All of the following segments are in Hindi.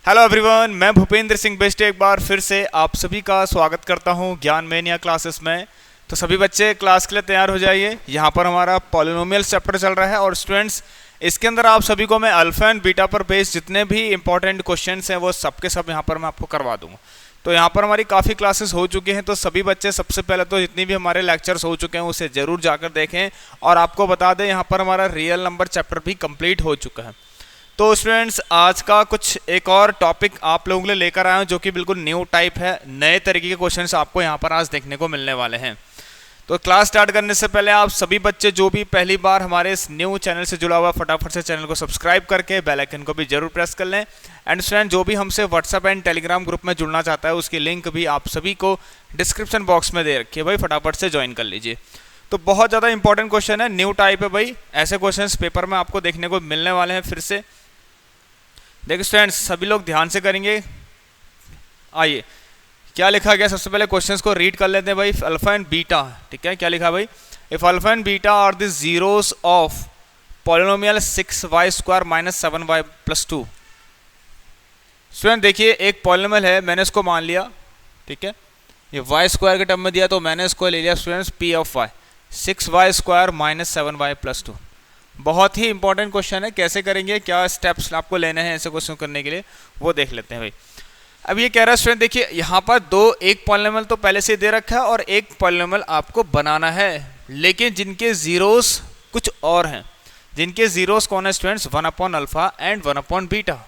हेलो एवरीवन, मैं भूपेंद्र सिंह बेस्ट एक बार फिर से आप सभी का स्वागत करता हूं ज्ञान मेनिया क्लासेस में। तो सभी बच्चे क्लास के लिए तैयार हो जाइए। यहां पर हमारा पॉलिनोमियल्स चैप्टर चल रहा है और स्टूडेंट्स इसके अंदर आप सभी को मैं अल्फा एंड बीटा पर बेस्ड जितने भी इंपॉर्टेंट क्वेश्चंस हैं वो सबके सब यहां पर मैं आपको करवा दूंगा। तो यहाँ पर हमारी काफ़ी क्लासेस हो चुकी हैं, तो सभी बच्चे सबसे पहले तो जितनी भी हमारे लेक्चर्स हो चुके हैं उसे ज़रूर जाकर देखें। और आपको बता दें यहाँ पर हमारा रियल नंबर चैप्टर भी कंप्लीट हो चुका है। तो स्टूडेंट्स आज का कुछ एक और टॉपिक आप लोगों के लिए लेकर आया हूँ जो कि बिल्कुल न्यू टाइप है। नए तरीके के क्वेश्चंस आपको यहाँ पर आज देखने को मिलने वाले हैं। तो क्लास स्टार्ट करने से पहले आप सभी बच्चे जो भी पहली बार हमारे इस न्यू चैनल से जुड़ा हुआ फटाफट से चैनल को सब्सक्राइब करके बेल आइकन को भी जरूर प्रेस कर लें। एंड स्टूडेंट जो भी हमसे व्हाट्सएप एंड टेलीग्राम ग्रुप में जुड़ना चाहता है उसकी लिंक भी आप सभी को डिस्क्रिप्शन बॉक्स में दे रखी है भाई, फटाफट से ज्वाइन कर लीजिए। तो बहुत ज़्यादा इंपॉर्टेंट क्वेश्चन है, न्यू टाइप है भाई। ऐसे क्वेश्चन पेपर में आपको देखने को मिलने वाले हैं फिर से। देखिए स्टूडेंट्स सभी लोग ध्यान से करेंगे। आइए क्या लिखा गया, सबसे पहले क्वेश्चंस को रीड कर लेते हैं भाई। अल्फा एंड बीटा, ठीक है, क्या लिखा भाई? If alpha and beta are the zeros of polynomial 6y² - 7y + 2। Student देखिए एक पॉलिनोमियल है, मैंने इसको मान लिया, ठीक है, ये y² के टर्म में दिया तो मैंने इसको ले लिया स्टूडेंट्स p(y) 6y² - 7y + 2। बहुत ही इंपॉर्टेंट क्वेश्चन है, कैसे करेंगे, क्या स्टेप्स आपको लेने हैं ऐसे क्वेश्चन करने के लिए वो देख लेते हैं भाई। अब ये कह रहा है स्टूडेंट देखिए यहाँ पर एक पॉलिनोमियल तो पहले से दे रखा है और एक पॉलिनोमियल आपको बनाना है, लेकिन जिनके जीरोस कुछ और हैं। जिनके जीरोस कौन है स्टूडेंट्स? 1/α एंड 1/β।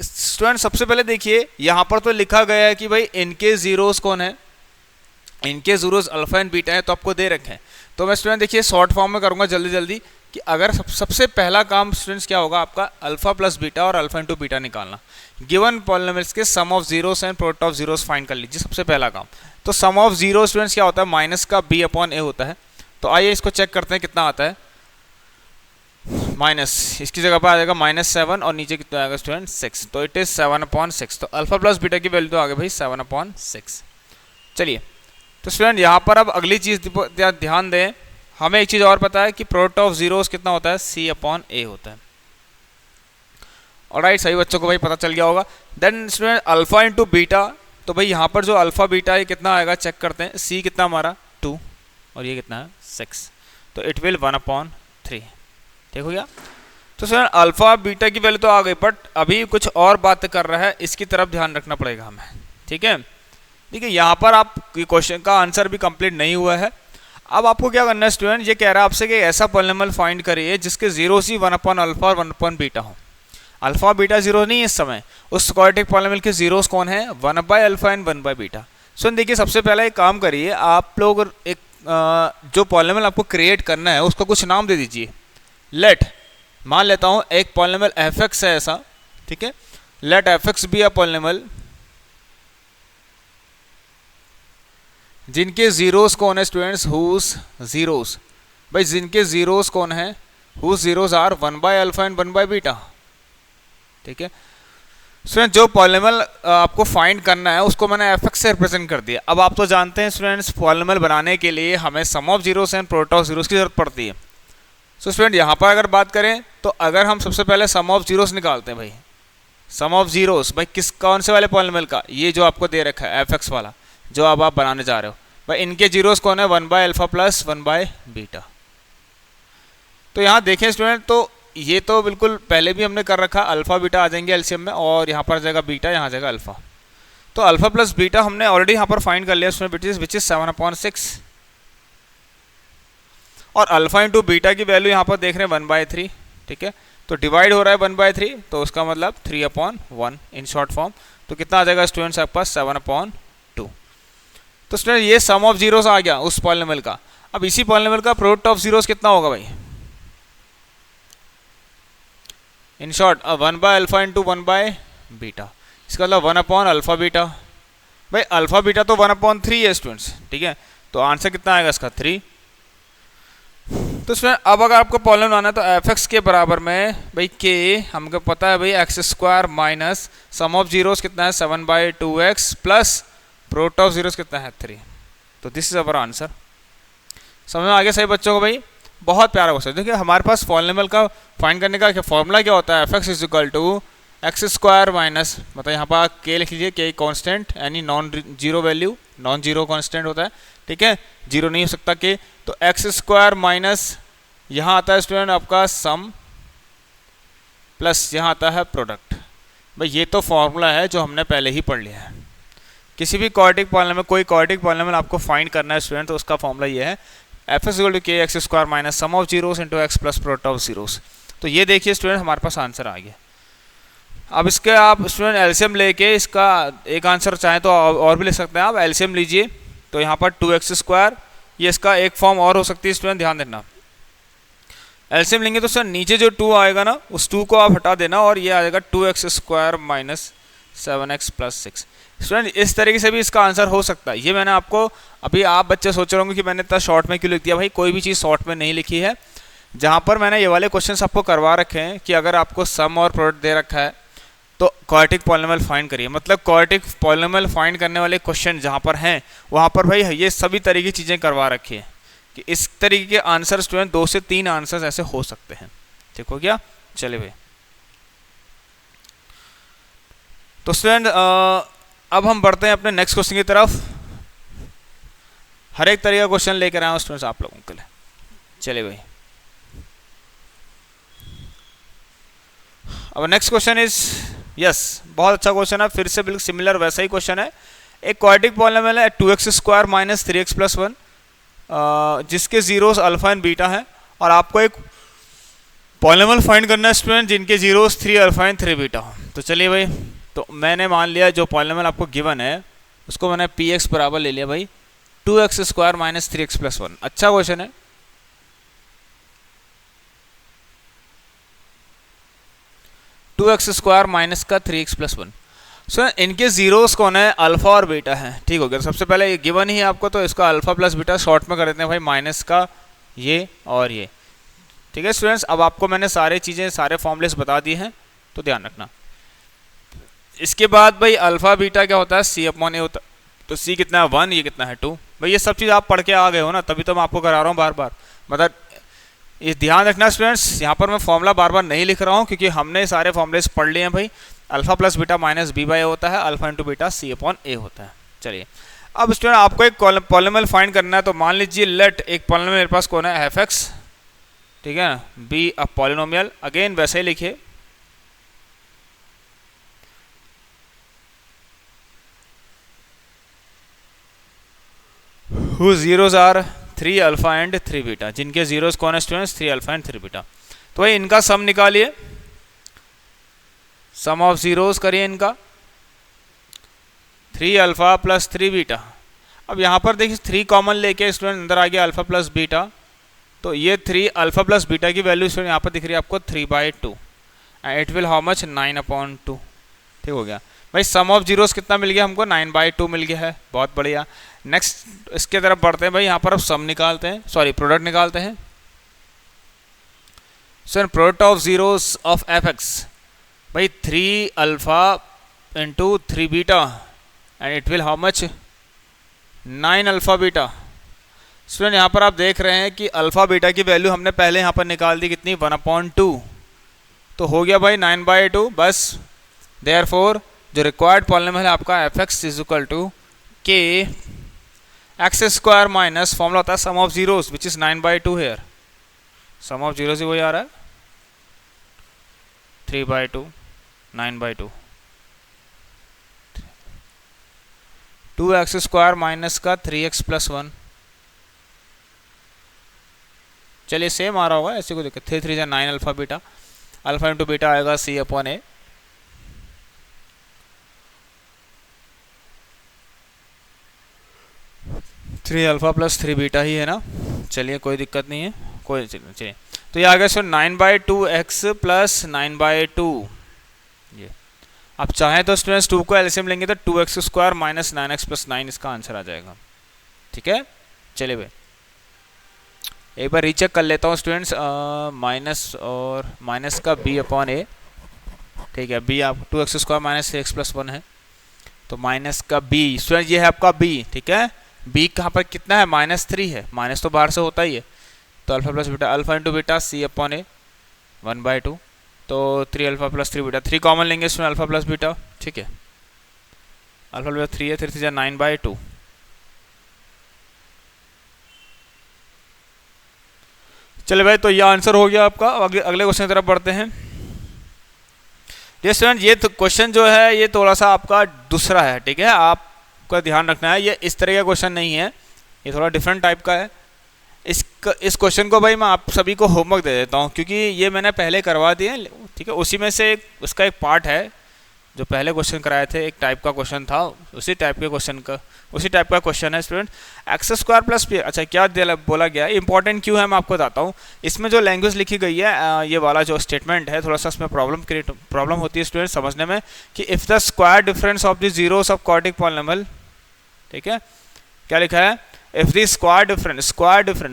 स्टूडेंट सबसे पहले देखिए यहाँ पर तो लिखा गया है कि भाई इनके जीरोस कौन है, इनके जीरोस अल्फा एंड बीटा है, तो आपको दे रखे हैं। तो मैं स्टूडेंट देखिए शॉर्ट फॉर्म में करूँगा जल्दी जल्दी कि अगर सबसे पहला काम स्टूडेंट्स क्या होगा आपका, अल्फा प्लस बीटा और अल्फा इंटू बीटा निकालना। गिवन पॉलिनोमियल्स के sum of zeros and product of zeros find कर लीजिए सबसे पहला काम। तो सम ऑफ जीरो स्टूडेंट्स क्या होता है? माइनस का b/a होता है। तो आइए इसको चेक करते हैं कितना आता है। माइनस इसकी जगह पर आ जाएगा -7 और नीचे कितना आएगा स्टूडेंट 6, तो इट इज 7/6। तो अल्फा प्लस बीटा की वैल्यू तो आ गई भाई 7/6। चलिए तो स्टूडेंट यहाँ पर अब अगली चीज़ ध्यान दें, हमें एक चीज़ और पता है कि प्रोडक्ट ऑफ जीरोस कितना होता है? c/a होता है। ऑलराइट, सही बच्चों को भाई पता चल गया होगा। Then student alpha into beta, तो भाई यहाँ पर जो अल्फा बीटा है कितना आएगा चेक करते हैं। c कितना हमारा 2 और ये कितना है 6, तो इट विल 1/3। ठीक हो गया। तो स्टूडेंट अल्फा बीटा की वैल्यू तो आ गई, बट अभी कुछ और बात कर रहा है, इसकी तरफ ध्यान रखना पड़ेगा हमें, ठीक है। देखिए यहाँ पर आप क्वेश्चन का आंसर भी कंप्लीट नहीं हुआ है। अब आपको क्या करना है स्टूडेंट, ये कह रहा है आपसे कि ऐसा पॉलिनोमियल फाइंड करिए जिसके जीरोस ही 1/α और 1/β हो। अल्फा बीटा जीरो नहीं है इस समय, उस क्वाड्रेटिक पॉलिनोमियल के जीरोस कौन है? 1/α एंड 1/β। सो देखिए सबसे पहले एक काम करिए, आप लोग एक जो पॉलिनोमियल आपको क्रिएट करना है उसको कुछ नाम दे दीजिए। लेट, मान लेता हूँ एक पॉलिनोमियल f(x) है ऐसा, ठीक है। Let f(x) be a polynomial जिनके जीरोस कौन है स्टूडेंट्स? हुज जीरोस, भाई जिनके जीरोस कौन है? हुज जीरोस आर 1/α एंड 1/β, ठीक है। स्टूडेंट जो पॉलिनोमियल आपको फाइंड करना है उसको मैंने f(x) से रिप्रेजेंट कर दिया। अब आप तो जानते हैं स्टूडेंट्स पॉलिनोमियल बनाने के लिए हमें sum of zeros and product of zeros की जरूरत पड़ती है। सो स्टूडेंट यहाँ पर अगर बात करें तो अगर हम सबसे पहले सम ऑफ जीरोस निकालते हैं भाई, सम ऑफ जीरोस भाई कौन से वाले पॉलिनोमियल का? ये जो आपको दे रखा है f(x) वाला जो अब आप बनाने जा रहे हो, भाई इनके जीरोस कौन है? 1/α प्लस 1/β। तो यहाँ देखें स्टूडेंट, तो ये तो बिल्कुल पहले भी हमने कर रखा, अल्फा बीटा आ जाएंगे एलसीएम में और यहाँ पर आ जाएगा बीटा, यहाँ आ जाएगा अल्फा। तो अल्फा प्लस बीटा हमने ऑलरेडी यहाँ पर फाइंड कर लिया उसमें, विच इज 7/6 और अल्फा इंटू बीटा की वैल्यू यहाँ पर देख रहे हैं 1/3, ठीक है। तो डिवाइड हो रहा है 1/3, तो उसका मतलब 3/1 इन शॉर्ट फॉर्म। तो कितना आ जाएगा स्टूडेंट्स आपके पास? 7/2। तो स्टूडेंट ये सम ऑफ जीरोस आ गया उस पॉलिनोमियल का। अब इसी पॉलिनोमियल का प्रोडक्ट ऑफ जीरोस कितना होगा भाई? इन शॉर्ट 1/α इंटू 1/β, इसका मतलब 1/α-β। भाई अल्फा बीटा तो 1/3 है स्टूडेंट्स, ठीक है। तो आंसर कितना आएगा इसका? 3। तो स्टूडेंट अब अगर आपको पॉलिनोमियल बनाना है तो f(x) के बराबर में भाई k, हमको पता है भाई x² minus sum of zeros कितना है 7/2x plus product of zeros कितना है 3। तो दिस इज अवर आंसर। समझ में आ गया सही बच्चों को भाई? बहुत प्यारा क्वेश्चन। देखिए हमारे पास पॉलिनोमियल का फाइंड करने का फॉर्मूला क्या होता है? f(x) = एक्स स्क्वायर माइनस, मतलब यहाँ पर आप के लिख लीजिए, के कांस्टेंट यानी non zero value, non zero constant होता है, ठीक है, जीरो नहीं हो सकता के। तो एक्स स्क्वायर माइनस यहाँ आता है स्टूडेंट आपका सम, प्लस यहाँ आता है प्रोडक्ट। भाई ये तो फॉर्मूला है जो हमने पहले ही पढ़ लिया है। किसी भी क्वाड्रेटिक पॉलिनोमियल, कोई क्वाड्रेटिक पॉलिनोमियल आपको फाइंड करना है स्टूडेंट, तो उसका फॉर्मूला ये है F is equal to K X square minus sum of zeros into x plus product of zeros. तो ये देखिए स्टूडेंट हमारे पास आंसर आ गया। अब इसके आप स्टूडेंट एलसीएम लेके इसका एक आंसर चाहें तो और भी ले सकते हैं आप, एलसीएम लीजिए। तो यहाँ पर 2x स्क्वायर, ये इसका एक फॉर्म और हो सकती है स्टूडेंट, ध्यान देना। एलसीएम लेंगे तो सर नीचे जो 2 आएगा ना, उस 2 को आप हटा देना और ये आ जाएगा 2x square minus 7x plus 6। Student इस तरीके से भी इसका आंसर हो सकता है। ये मैंने आपको, अभी आप बच्चे सोच रहे होंगे कि मैंने इतना शॉर्ट में क्यों लिख दिया। भाई कोई भी चीज़ शॉर्ट में नहीं लिखी है। जहाँ पर मैंने ये वाले क्वेश्चंस आपको करवा रखे हैं कि अगर आपको सम और प्रोडक्ट दे रखा है तो क्वाड्रेटिक पॉलिनोमियल फाइंड करिए, मतलब क्वाड्रेटिक पॉलिनोमियल फाइंड करने वाले क्वेश्चन जहाँ पर हैं वहाँ पर भाई ये सभी तरह की चीज़ें करवा रखी है कि इस तरीके के आंसर स्टूडेंट 2 से 3 आंसर्स ऐसे हो सकते हैं। ठीक हो गया, चलिए भाई। तो स्टूडेंट अब हम बढ़ते हैं अपने नेक्स्ट क्वेश्चन की तरफ। हर एक तरह का क्वेश्चन लेकर आया हूँ स्टूडेंट्स आप लोगों के लिए। चलिए भाई, अब नेक्स्ट क्वेश्चन इज यस, बहुत अच्छा क्वेश्चन है, फिर से बिल्कुल सिमिलर वैसा ही क्वेश्चन है। एक क्वाड्रेटिक पॉलिनोमियल है 2x square minus 3x plus 1 जिसके जीरोस अल्फा एंड बीटा है, और आपको एक पॉलिनोमियल फाइंड करना है स्टूडेंट जिनके जीरोस 3 अल्फा एंड 3 बीटा हो। तो चलिए भाई, तो मैंने मान लिया जो पॉलिनोमियल आपको गिवन है उसको मैंने px बराबर ले लिया भाई 2x square minus 3x plus 1। अच्छा क्वेश्चन है। टू एक्स स्क्वायर माइनस का 3x प्लस 1। सो इनके जीरोस कौन है, अल्फा और बीटा है। ठीक हो गया, सबसे पहले ये गिवन ही है आपको, तो इसका अल्फा प्लस बीटा शॉर्ट में कर देते हैं भाई, माइनस का ये और ये। ठीक है स्टूडेंट्स, अब आपको मैंने सारे चीज़ें सारे फॉर्मूलेस बता दिए हैं, तो ध्यान रखना। इसके बाद भाई अल्फा बीटा क्या होता है, सी अपॉन ए होता है। तो सी कितना है 1, ये कितना है 2। भाई ये सब चीज़ आप पढ़ के आ गए हो ना, तभी तो मैं आपको करा रहा हूँ बार बार। मतलब ये ध्यान रखना स्टूडेंट्स, यहाँ पर मैं फॉर्मूला बार बार नहीं लिख रहा हूँ क्योंकि हमने सारे फॉर्मूलेस पढ़ लिए हैं भाई। Alpha plus beta minus B by A होता है, alpha into beta C upon A होता है। चलिए अब स्टूडेंट आपको एक पॉलिनोमियल फाइंड करना है। तो मान लीजिए लेट एक पॉलिनोमियल मेरे पास कौन है, एफ एक्स, ठीक है, बी अ पॉलिनोमियल। अगेन वैसे ही लिखिए, whose zeros are 3 alpha and 3 beta, जिनके जीरोस कौन है स्टूडेंट्स, 3 अल्फा एंड 3 बीटा। तो भाई इनका सम निकालिए, सम ऑफ जीरोस करिए इनका, 3 अल्फा प्लस 3 बीटा। अब यहाँ पर देखिए 3 कॉमन लेके स्टूडेंट अंदर आ गया अल्फा प्लस बीटा, तो ये 3 अल्फा प्लस बीटा की वैल्यू स्टूडेंट यहाँ पर दिख रही है आपको 3/2 and it will how much 9/2। ठीक हो गया भाई, सम ऑफ जीरोस कितना मिल गया हमको, 9/2 मिल गया है, बहुत बढ़िया। नेक्स्ट इसके तरफ बढ़ते हैं भाई, यहाँ पर अब सम निकालते हैं, सॉरी प्रोडक्ट निकालते हैं। Sir product of zeros of F x भाई 3 alpha into 3 beta and it will how much 9 alpha beta. Student यहाँ पर आप देख रहे हैं कि अल्फा बीटा की वैल्यू हमने पहले यहाँ पर निकाल दी, कितनी 1/2, तो हो गया भाई 9/2 बस। देयरफॉर जो रिक्वायर्ड पॉलिनोमियल है आपका F X is equal to K X square minus formula होता है sum of zeros which is 9/2 here, sum of zeros ही वही आ रहा है 3/2 9/2, 2x स्क्वायर माइनस का 3x प्लस 1। चलिए सेम आ रहा होगा, ऐसे को देखिए 3 3 9 alpha beta, alpha into beta आएगा सी अपॉन ए। थ्री अल्फा प्लस 3 बीटा ही है ना, चलिए कोई दिक्कत नहीं है, कोई चलिए। तो ये आ गया सर 9/2 x प्लस 9/2। ये आप चाहें तो स्टूडेंट्स 2 को एलसीएम लेंगे तो 2x square minus 9x plus 9 इसका आंसर आ जाएगा। ठीक है, चलिए भाई एक बार रीचेक कर लेता हूँ स्टूडेंट्स, माइनस और माइनस का b अपॉन ए। ठीक है, b आप 2x square minus 3x plus 1 है, तो माइनस का b स्टूडेंट ये है आपका b। ठीक है, b कहाँ पर कितना है, -3 है, माइनस तो बाहर से होता ही है, तो alpha plus beta alpha into beta C upon A 1/2 तो 3 अल्फा प्लस 3 बीटा, 3 कॉमन लेंगे इसमें अल्फा प्लस बीटा, ठीक है। अल्फा प्लस 3 है, 3 3 9/2। चलिए भाई, तो ये आंसर हो गया आपका। अगले क्वेश्चन की तरफ बढ़ते हैं। स्टूडेंट, ये क्वेश्चन जो है ये थोड़ा सा आपका दूसरा है, ठीक है, आपका ध्यान रखना है। ये इस तरह का क्वेश्चन नहीं है, ये थोड़ा डिफरेंट टाइप का है। इस क्वेश्चन को भाई मैं आप सभी को होमवर्क दे देता हूँ, क्योंकि ये मैंने पहले करवा दिए, ठीक है। उसी में से उसका एक पार्ट है जो पहले क्वेश्चन कराए थे, एक टाइप का क्वेश्चन था, उसी टाइप का क्वेश्चन है student. X square plus P, अच्छा क्या बोला गया है, इंपॉर्टेंट क्यों है मैं आपको बताता हूँ। इसमें जो लैंग्वेज लिखी गई है, ये वाला जो स्टेटमेंट है, थोड़ा सा इसमें प्रॉब्लम होती है स्टूडेंट समझने में, कि if the square difference of the zeros of quadratic polynomial, ठीक है, क्या लिखा है, इफ द स्क्वायर डिफरेंस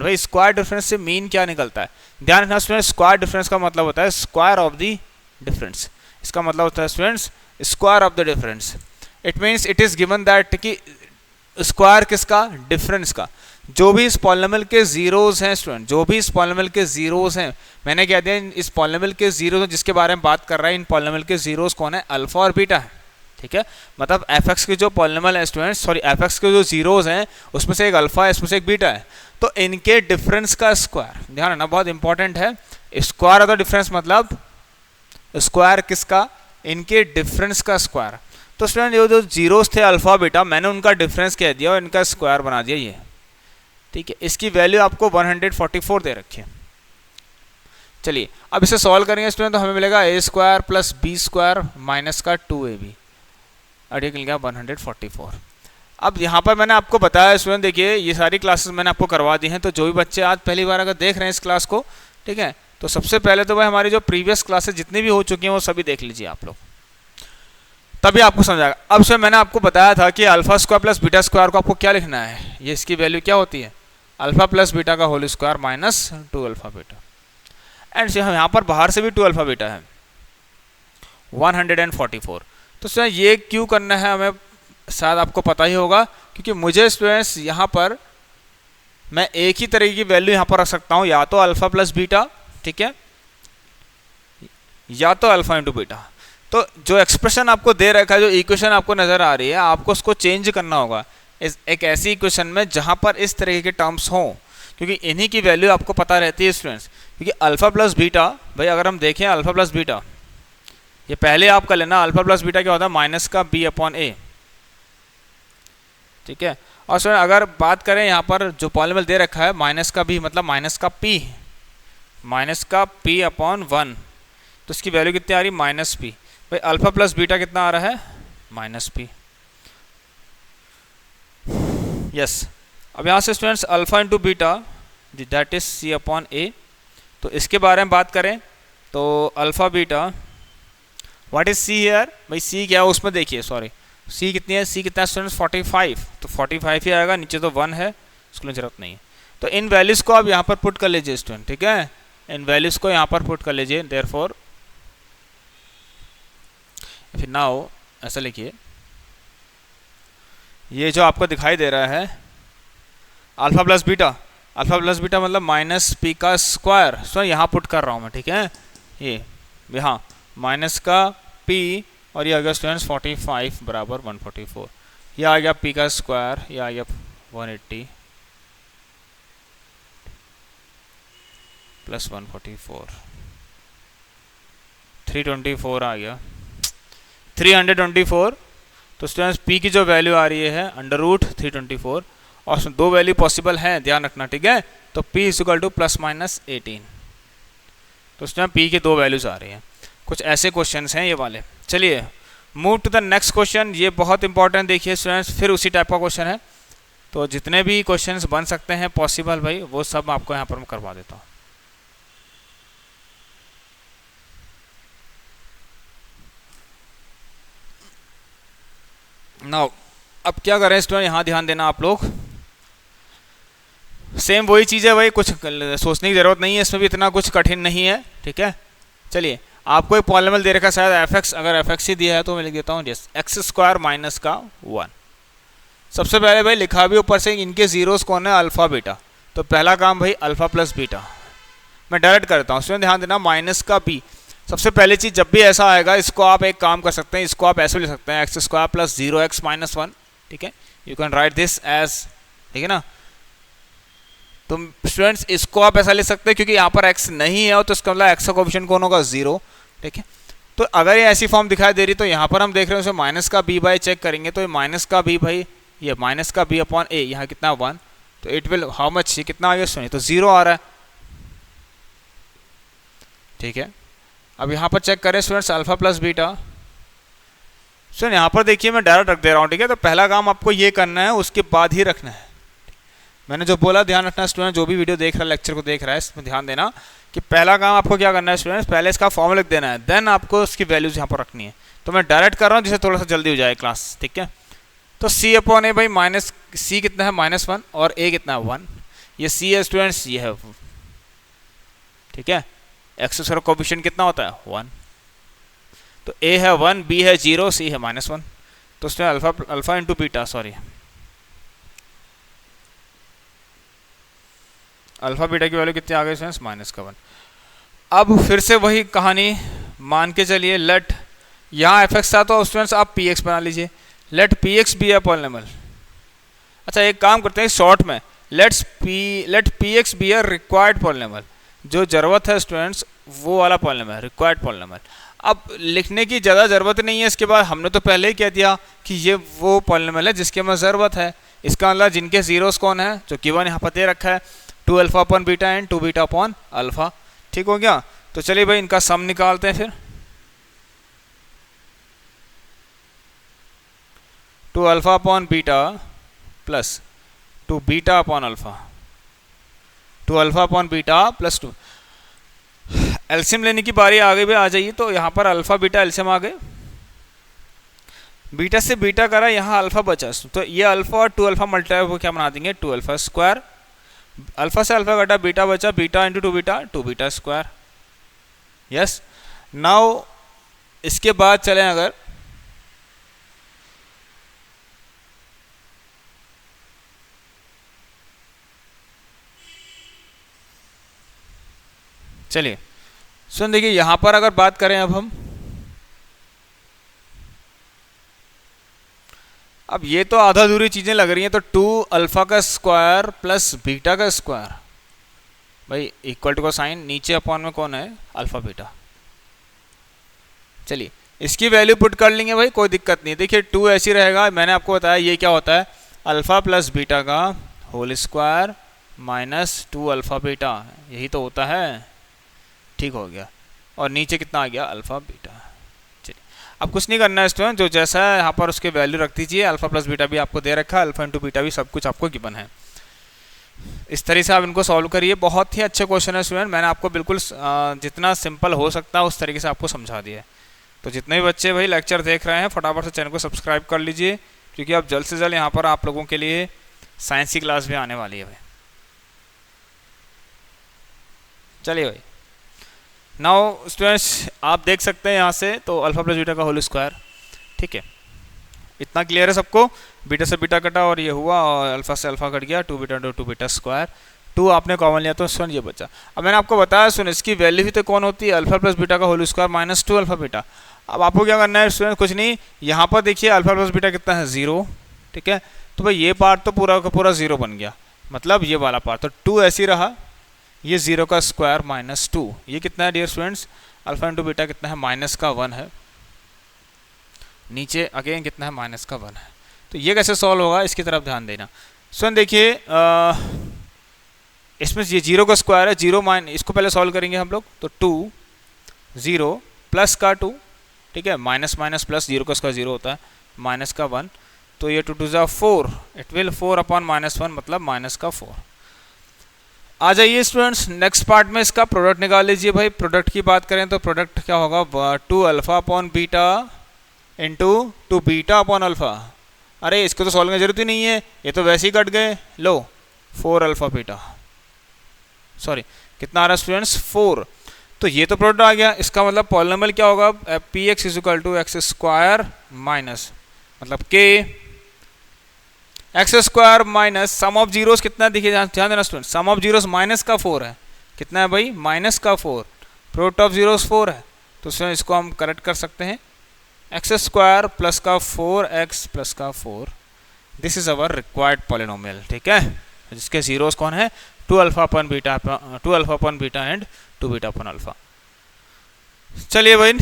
भाई स्क्वायर डिफरेंस से मीन क्या निकलता है, ध्यान रखना स्टूडेंट। स्क्वायर डिफरेंस का मतलब होता है स्क्वायर ऑफ द डिफरेंस, इसका मतलब होता है students square of the difference. It means it is given that कि स्क्वायर किसका, डिफरेंस का। जो भी इस पॉलिनोमियल के जीरोस हैं स्टूडेंट, जो भी इस पॉलिनोमियल के जीरोस हैं, मैंने कह दिया इस पॉलिनोमियल के जीरोस जिसके बारे में बात कर रहा है, इन पॉलिनोमियल के जीरोस कौन है, अल्फा और बीटा है, ठीक है। मतलब एफ एक्स के जो पॉलिनोमियल है स्टूडेंट्स, सॉरी एफ एक्स के जो जीरोस हैं उसमें से एक अल्फा है, इसमें से एक बीटा है, तो इनके डिफरेंस का स्क्वायर, ध्यान रखना बहुत इंपॉर्टेंट है। स्क्वायर ऑफ द डिफरेंस मतलब स्क्वायर किसका, इनके डिफरेंस का स्क्वायर। तो स्टूडेंट ये जो जीरोस थे अल्फा बीटा, मैंने उनका डिफरेंस कह दिया और इनका स्क्वायर बना दिया ये, ठीक है। इसकी वैल्यू आपको 144 दे रखी है। चलिए अब इसे सॉल्व करेंगे स्टूडेंट, तो हमें मिलेगा A square plus B square minus का 2ab, और ये मिल गया 144। अब यहाँ पर मैंने आपको बताया स्टूडेंट, देखिए ये सारी क्लासेस मैंने आपको करवा दी हैं, तो जो भी बच्चे आज पहली बार अगर देख रहे हैं इस क्लास को, ठीक है, तो सबसे पहले तो भाई हमारी जो प्रीवियस क्लासेस जितनी भी हो चुकी हैं वो सभी देख लीजिए आप लोग, तभी आपको समझाएगा। अब से मैंने आपको बताया था कि alpha square plus beta square को आपको क्या लिखना है, ये इसकी वैल्यू क्या होती है, अल्फा प्लस बीटा का whole square minus 2 alpha beta. And यहाँ पर बाहर से भी 2 अल्फा बीटा है 144। तो स्टूडेंट ये क्यों करना है हमें शायद आपको पता ही होगा, क्योंकि मुझे स्टूडेंट्स यहाँ पर मैं एक ही तरह की वैल्यू यहाँ पर रख सकता हूँ, या तो अल्फा प्लस बीटा, ठीक है, या तो अल्फा इंटू बीटा। तो जो एक्सप्रेशन आपको दे रखा है, जो इक्वेशन आपको नजर आ रही है, आपको उसको चेंज करना होगा एक ऐसी इक्वेशन में जहाँ पर इस तरह के टर्म्स हों, क्योंकि इन्हीं की वैल्यू आपको पता रहती है स्टूडेंट्स। क्योंकि अल्फा प्लस बीटा, भाई अगर हम देखें अल्फा प्लस बीटा, ये पहले आप कर लेना, अल्फा प्लस बीटा क्या होता है, माइनस का b अपॉन a, ठीक है। और स्टूडेंट अगर बात करें यहाँ पर जो पॉलिनोमियल दे रखा है माइनस का b मतलब माइनस का p अपॉन 1, तो इसकी वैल्यू कितनी आ रही, माइनस p। भाई अल्फा प्लस बीटा कितना आ रहा है, माइनस p, यस। अब यहाँ से students alpha into beta that is c upon a, तो इसके बारे में बात करें तो alpha beta what is c here, भाई c क्या है उसमें देखिए, सॉरी c कितनी है, c कितना है स्टूडेंट्स 45, तो 45 ही आएगा, नीचे तो 1 है, उसको जरूरत नहीं है। तो इन वैल्यूज़ को आप यहाँ पर पुट कर लीजिए स्टूडेंट, ठीक है, इन वैल्यूज़ को यहाँ पर पुट कर लीजिए। देयरफॉर फिर नाउ ऐसा लिखिए, ये जो आपको दिखाई दे रहा है अल्फा प्लस बीटा मतलब माइनस p का स्क्वायर, सो यहाँ पुट कर रहा हूँ मैं, ठीक है, ये यहाँ माइनस का p और ये आ गया स्टूडेंट्स 45 बराबर 144, ये आ गया p का स्क्वायर, ये आ गया 180 प्लस 144, 324 आ गया 324। तो स्टूडेंट्स p की जो वैल्यू आ रही है अंडर रूट 324, और दो वैल्यू पॉसिबल हैं, ध्यान रखना, ठीक है। तो p equal two plus minus 18, तो स्टूडेंट p की दो वैल्यूज आ रही हैं। कुछ ऐसे क्वेश्चंस हैं ये वाले। चलिए move to the next question, ये बहुत इंपॉर्टेंट देखिए स्टूडेंट्स, फिर उसी टाइप का क्वेश्चन है। तो जितने भी क्वेश्चंस बन सकते हैं पॉसिबल भाई, वो सब आपको यहाँ पर मैं करवा देता हूँ। नाउ अब क्या करें स्टूडेंट, यहाँ ध्यान देना आप लोग, सेम वही चीज़ है भाई, कुछ सोचने की ज़रूरत नहीं है, इसमें भी इतना कुछ कठिन नहीं है, ठीक है। चलिए आपको एक पॉलिनोमियल दे रखा है शायद एफ एक्स, अगर एफ एक्स ही दिया है तो मैं लिख देता हूँ एक्स स्क्वायर माइनस का 1। सबसे पहले भाई लिखा भी ऊपर से इनके जीरोस कौन है, अल्फा बीटा, तो पहला काम भाई अल्फा प्लस बीटा मैं डायरेक्ट करता हूँ। उसमें ध्यान देना माइनस का b, सबसे पहली चीज़, जब भी ऐसा आएगा इसको आप एक काम कर सकते हैं, इसको आप ऐसे ले सकते हैं x square plus 0x minus 1, ठीक है, you can write this as, ठीक है ना। तो स्टूडेंट्स इसको आप ऐसा ले सकते हैं क्योंकि यहाँ पर x नहीं है तो इसका मतलब x का कोएफिशिएंट कौन होगा, 0, ठीक है। तो अगर ये ऐसी फॉर्म दिखाई दे रही तो यहाँ पर हम देख रहे हैं उसे माइनस का b बाई चेक करेंगे तो ये माइनस का b भाई, ये माइनस का b अपॉन a, यहाँ कितना 1, तो इट विल हाउ मच, ये कितना आ गया सुनिए, तो 0 आ रहा है, ठीक है। अब यहाँ पर चेक करें स्टूडेंट्स अल्फा प्लस बीटा, सुन यहाँ पर देखिए मैं डायरेक्ट रख दे रहा हूँ, ठीक है। तो पहला काम आपको ये करना है, उसके बाद ही रखना है। मैंने जो बोला ध्यान रखना स्टूडेंट, जो भी वीडियो देख रहा है, लेक्चर को देख रहा है, इसमें ध्यान देना कि पहला काम आपको क्या करना है स्टूडेंट्स, पहले इसका फॉर्मूला लिख देना है, देन आपको उसकी वैल्यूज यहाँ पर रखनी है। तो मैं डायरेक्ट कर रहा हूँ जिससे थोड़ा सा जल्दी हो जाए क्लास, ठीक है। तो c अपॉन ए भाई, माइनस c कितना है -1 और a कितना है 1, ये c है स्टूडेंट्स, ये है, ठीक है। एक्स स्क्वायर कोएफिशिएंट कितना होता है 1, तो a है 1, b है 0, c है -1, तो उसमें alpha into beta, sorry alpha beta की वैल्यू कितनी आ गई स्टूडेंट्स, -1। अब फिर से वही कहानी, मान के चलिए लेट यहाँ fx था तो स्टूडेंट्स आप px बना लीजिए, let px be a polynomial. अच्छा एक काम करते हैं शॉर्ट में, let px be a required polynomial, जो ज़रूरत है स्टूडेंट्स वो वाला पॉलिनोमियल, रिक्वायर्ड पॉलिनोमियल। अब लिखने की ज़्यादा ज़रूरत नहीं है, इसके बाद हमने तो पहले ही कह दिया कि ये वो पॉलिनोमियल है जिसके हमें ज़रूरत है। इसका मतलब जिनके जीरोस कौन है, जो गिवन यहाँ पर दे रखा है 2 alpha upon beta and 2 beta upon alpha, ठीक हो गया। तो चलिए भाई इनका सम निकालते हैं फिर, 2 alpha upon beta plus 2 beta upon alpha, 2 alpha upon beta plus 2, LCM लेने की बारी आ गई भाई, आ जाइए। तो यहाँ पर अल्फा बीटा एलसीएम आ गए, बीटा से बीटा करा, यहाँ अल्फा बचा, तो ये अल्फा और 2 अल्फा मल्टीप्लाई वो क्या बना देंगे 2 अल्फा स्क्वायर, अल्फा से अल्फा घटा बीटा बचा, beta into 2 beta square, yes. Now इसके बाद चलें अगर, चलिए सुन देखिए यहाँ पर अगर बात करें अब ये तो आधा अधूरी चीज़ें लग रही हैं, तो 2 अल्फा का स्क्वायर प्लस बीटा का स्क्वायर भाई इक्वल टू का साइन, नीचे अपॉन में कौन है अल्फा बीटा। चलिए इसकी वैल्यू पुट कर लेंगे भाई, कोई दिक्कत नहीं। देखिए 2 ऐसी रहेगा, मैंने आपको बताया ये क्या होता है, अल्फा प्लस बीटा का whole square minus 2 alpha beta, यही तो होता है, ठीक हो गया। और नीचे कितना आ गया अल्फा बीटा। चलिए अब कुछ नहीं करना है स्टूडेंट, जो जैसा है यहाँ पर उसके वैल्यू रख दीजिए, अल्फा प्लस बीटा भी आपको दे रखा है, अल्फा इंटू बीटा भी सब कुछ आपको गिवन है। इस तरह से आप इनको सॉल्व करिए, बहुत ही अच्छे क्वेश्चन है स्टूडेंट, मैंने आपको बिल्कुल जितना सिंपल हो सकता है उस तरीके से आपको समझा दिया है। तो जितने भी बच्चे भाई लेक्चर देख रहे हैं फटाफट से चैनल को सब्सक्राइब कर लीजिए, क्योंकि अब जल्द से जल्द यहाँ पर आप लोगों के लिए साइंस की क्लास भी आने वाली है भाई। चलिए भाई नाउ स्टूडेंट्स आप देख सकते हैं यहाँ से, तो अल्फा प्लस बीटा का होल स्क्वायर, ठीक है, इतना क्लियर है सबको। बीटा से बीटा कटा और ये हुआ, और अल्फा से अल्फा कट गया, 2 बीटा 2 बीटा स्क्वायर, 2 आपने कॉमन लिया तो स्टूडेंट ये बचा। अब मैंने आपको बताया सुन इसकी वैल्यू भी तो कौन होती है, अल्फा प्लस बीटा का whole square minus 2 alpha beta. अब आपको क्या करना है स्टूडेंट, कुछ नहीं, यहाँ पर देखिए अल्फा प्लस बीटा कितना है 0, ठीक है। तो भाई ये पार्ट तो पूरा का पूरा 0 बन गया, मतलब ये वाला पार्ट तो 2 ऐसे ही रहा, ये 0 का स्क्वायर माइनस 2, ये कितना है dear students, alpha into beta कितना है माइनस का 1 है, नीचे अगेन कितना है माइनस का 1 है। तो ये कैसे सॉल्व होगा इसकी तरफ ध्यान देना। स्टूडेंट देखिए इसमें ये 0 का स्क्वायर है, 0 माइन, इसको पहले सॉल्व करेंगे हम लोग, तो 2 0 प्लस का 2, ठीक है, माइनस माइनस प्लस, 0 का स्क्वायर 0 होता है, माइनस का 1, तो ये 2 2 जा 4, इट विल 4 अपॉन माइनस 1 मतलब माइनस का 4। आ जाइए स्टूडेंट्स नेक्स्ट पार्ट में इसका प्रोडक्ट निकाल लीजिए भाई। प्रोडक्ट की बात करें तो प्रोडक्ट क्या होगा, 2 alpha upon beta into 2 beta upon alpha. अरे इसको तो सॉल्व करने की जरूरत ही नहीं है, ये तो वैसे ही कट गए, लो 4 अल्फा बीटा, सॉरी कितना आ रहा है स्टूडेंट्स 4। तो ये तो प्रोडक्ट आ गया, इसका मतलब पॉलिनोमियल क्या होगा, P X is equal to X square minus मतलब के X square minus sum of zeros कितना, देखिए ध्यान देना student, sum of zeros minus का 4 है, कितना है भाई माइनस का 4, प्रोडक्ट ऑफ जीरोस 4 है, तो उसमें इसको हम करेक्ट कर सकते हैं, एक्स स्क्वायर प्लस का 4x प्लस का 4, this is our required polynomial, ठीक है, जिसके जीरोस कौन है, 2 alpha upon beta, 2 alpha upon beta and 2 beta upon alpha. चलिए भाई,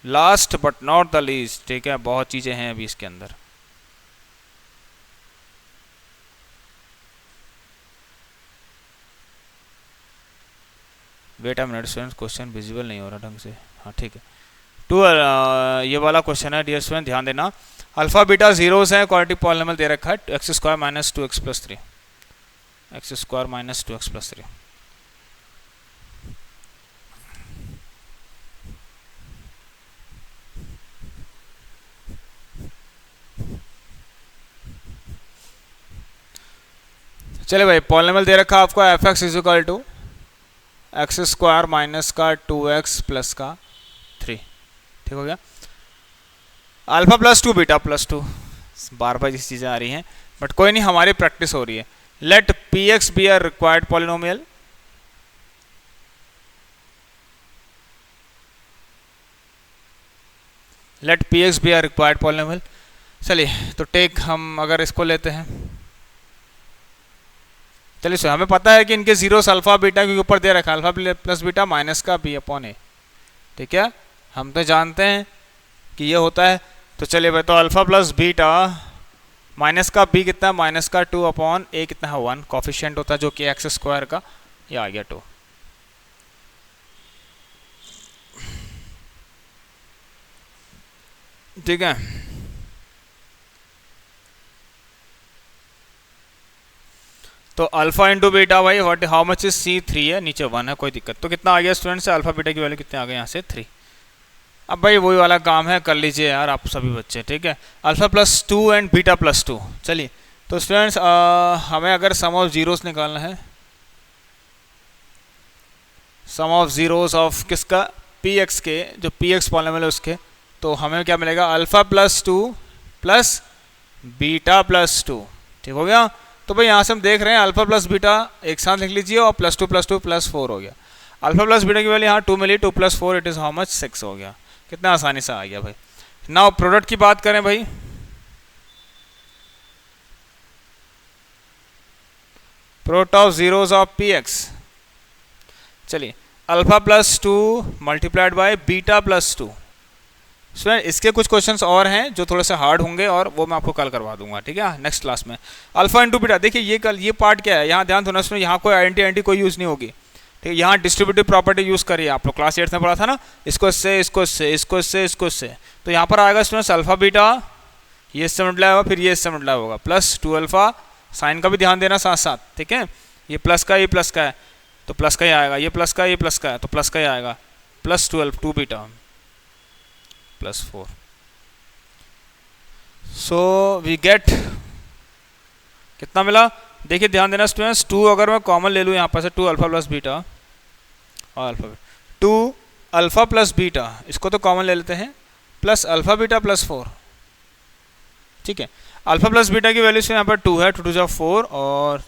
last but not the least, ठीक है, बहुत चीजें हैं अभी इसके अंदर। Wait a minute student, question visible नहीं हो रहा ढंग से, हाँ ठीक है। ये वाला क्वेश्चन है डियर स्टूडेंट, ध्यान देना, अल्फा बीटा जीरोस है, क्वाड्रेटिक पॉलिनोमियल दे रखा है, X square minus 2x plus 3, X square minus 2x plus 3। चले भाई, पॉलिनोमियल दे रखा आपको F X is equal to X square minus का 2x प्लस का 3, ठीक हो गया। अल्फा प्लस 2 बीटा प्लस 2, बार बार इस चीज़ें आ रही हैं, बट कोई नहीं, हमारी प्रैक्टिस हो रही है। Let P X be are required polynomial, let P X be are required polynomial. चलिए, तो टेक हम अगर इसको लेते हैं, चलिए सर, हमें पता है कि इनके जीरोस अल्फा बीटा के ऊपर दे रखा है, अल्फा प्लस बीटा माइनस का बी अपॉन ए, ठीक है, हम तो जानते हैं कि ये होता है। तो चलिए भाई, तो अल्फा प्लस बीटा माइनस का बी कितना है, माइनस का 2 अपॉन ए कितना है 1, कॉफिशिएंट होता है जो कि एक्स स्क्वायर का, ये आ गया 2, ठीक है। तो अल्फा इंटू बीटा भाई what how much is C, 3 है, नीचे 1 है, कोई दिक्कत, तो कितना आ गया स्टूडेंट से, अल्फा बीटा की वैल्यू कितने आ गए यहाँ से 3। अब भाई वही वाला काम है, कर लीजिए यार आप सभी बच्चे, ठीक है। Alpha plus 2 and beta plus 2, चलिए, तो स्टूडेंट्स हमें अगर सम ऑफ जीरोस निकालना है, सम ऑफ जीरोस ऑफ किसका, पी एक्स के, जो पी एक्स पॉलिनोमियल है उसके, तो हमें क्या मिलेगा, alpha plus 2 plus beta plus 2, ठीक हो गया। तो भाई यहाँ से हम देख रहे हैं अल्फा प्लस बीटा एक साथ लिख लीजिए, और प्लस 2 प्लस 2 प्लस 4 हो गया। अल्फा प्लस बीटा की वैल्यू यहाँ 2 मिली, 2 plus 4 it is how much 6 हो गया, कितना आसानी से आ गया भाई। नाउ प्रोडक्ट की बात करें भाई, product of zeros of P X, चलिए, alpha plus 2 multiplied by beta plus 2। Student इसके कुछ क्वेश्चंस और हैं जो थोड़े से हार्ड होंगे, और वो मैं आपको कल करवा दूंगा, ठीक है, नेक्स्ट क्लास में। अल्फा इंटू बीटा, देखिए ये कल ये पार्ट क्या है, यहाँ ध्यान देना स्टूडेंट, यहाँ कोई आइडेंटिटी कोई यूज़ नहीं होगी, ठीक है, यहाँ डिस्ट्रीब्यूटिव प्रॉपर्टी यूज़ करिए, आप लोग क्लास 8 में पढ़ा था ना, इसको इससे इसको इससे इसको इससे इसको इससे, तो यहाँ पर आएगा स्टूडेंट्स अल्फा बीटा, ये इससे मल्टीप्लाई होगा, फिर ये इससे मल्टीप्लाई होगा, प्लस 2 अल्फा, साइन का भी ध्यान देना साथ साथ, ठीक है, ये प्लस का है, तो प्लस का ही आएगा, ये प्लस का है, तो प्लस का ही आएगा, plus 2 beta plus 4। So we get कितना मिला, देखिए ध्यान देना स्टूडेंट्स, 2 अगर मैं कॉमन ले लूँ यहाँ पर से, 2 अल्फा प्लस बीटा और अल्फा, 2 अल्फा प्लस बीटा, इसको तो कॉमन ले लेते हैं, प्लस अल्फा बीटा प्लस 4, ठीक है। अल्फा प्लस बीटा की वैल्यू से यहाँ पर 2 है, 2 2 4, और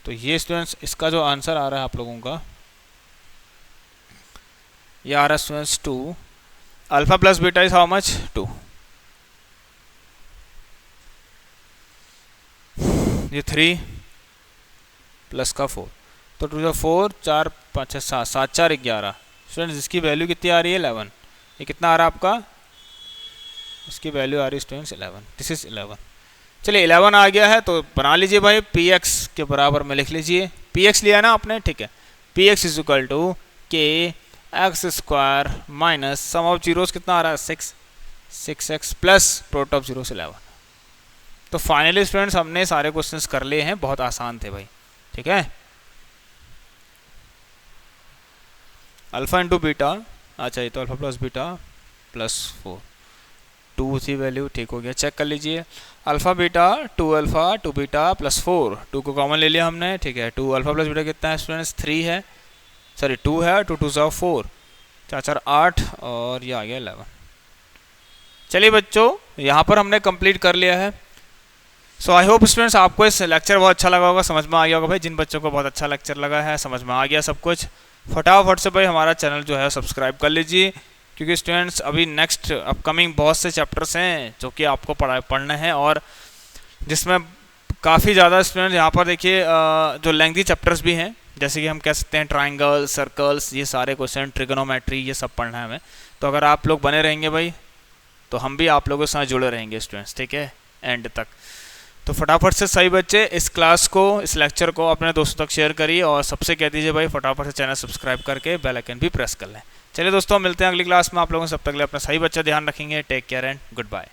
तो ये स्टूडेंट्स इसका जो आंसर आ रहा है आप लोगों का, ये आ रहा है students 2 alpha plus beta is how much 2, ये 3 प्लस का 4, तो 2 4 4 5 7 7 4 11 स्टूडेंट्स, इसकी वैल्यू कितनी आ रही है 11, ये कितना आ रहा है आपका, इसकी वैल्यू आ रही है स्टूडेंट्स 11, दिस इज 11। चलिए 11 आ गया है, तो बना लीजिए भाई, पी एक्स के बराबर में लिख लीजिए, पी एक्स लिया ना आपने, ठीक है, P X is equal to K X square minus sum of zeros कितना आ रहा है 6x plus product of zeros 11। तो फाइनली स्टूडेंट्स हमने सारे क्वेश्चंस कर लिए हैं, बहुत आसान थे भाई, ठीक है। अल्फा इंटू बीटा, अच्छा ये तो अल्फा प्लस बीटा प्लस 4, 2 थी वैल्यू, ठीक हो गया, चेक कर लीजिए, alpha beta 2 alpha 2 beta plus 4, 2 को कॉमन ले लिया हमने, ठीक है, 2 अल्फा प्लस बीटा कितना है स्टूडेंट्स 3 है, सॉरी 2 है, 2 2 4, 4 4 8, और ये आ गया 11। चलिए बच्चों, यहाँ पर हमने कंप्लीट कर लिया है। सो आई होप स्टूडेंट्स आपको इस लेक्चर बहुत अच्छा लगा होगा, समझ में आ गया होगा भाई, जिन बच्चों को बहुत अच्छा लेक्चर लगा है, समझ में आ गया सब कुछ, फटाफट से भाई हमारा चैनल जो है सब्सक्राइब कर लीजिए, क्योंकि स्टूडेंट्स अभी नेक्स्ट अपकमिंग बहुत से चैप्टर्स हैं जो कि आपको पढ़ने हैं, और जिसमें काफ़ी ज़्यादा स्टूडेंट यहाँ पर देखिए जो लेंथी चैप्टर्स भी हैं, जैसे कि हम कह सकते हैं ट्राइंगल, सर्कल्स, ये सारे क्वेश्चन, ट्रिगोनोमेट्री, ये सब पढ़ना है हमें। तो अगर आप लोग बने रहेंगे भाई तो हम भी आप लोगों के साथ जुड़े रहेंगे स्टूडेंट्स, ठीक है, एंड तक। तो फटाफट से सभी बच्चे इस क्लास को, इस लेक्चर को अपने दोस्तों तक शेयर करिए, और सबसे कह दीजिए भाई फटाफट से चैनल सब्सक्राइब करके बेल आइकन भी प्रेस कर लें। चलिए दोस्तों, मिलते हैं अगली क्लास में आप लोगों से, तब तक के लिए अपना सही बच्चा ध्यान रखेंगे। Take care and good bye.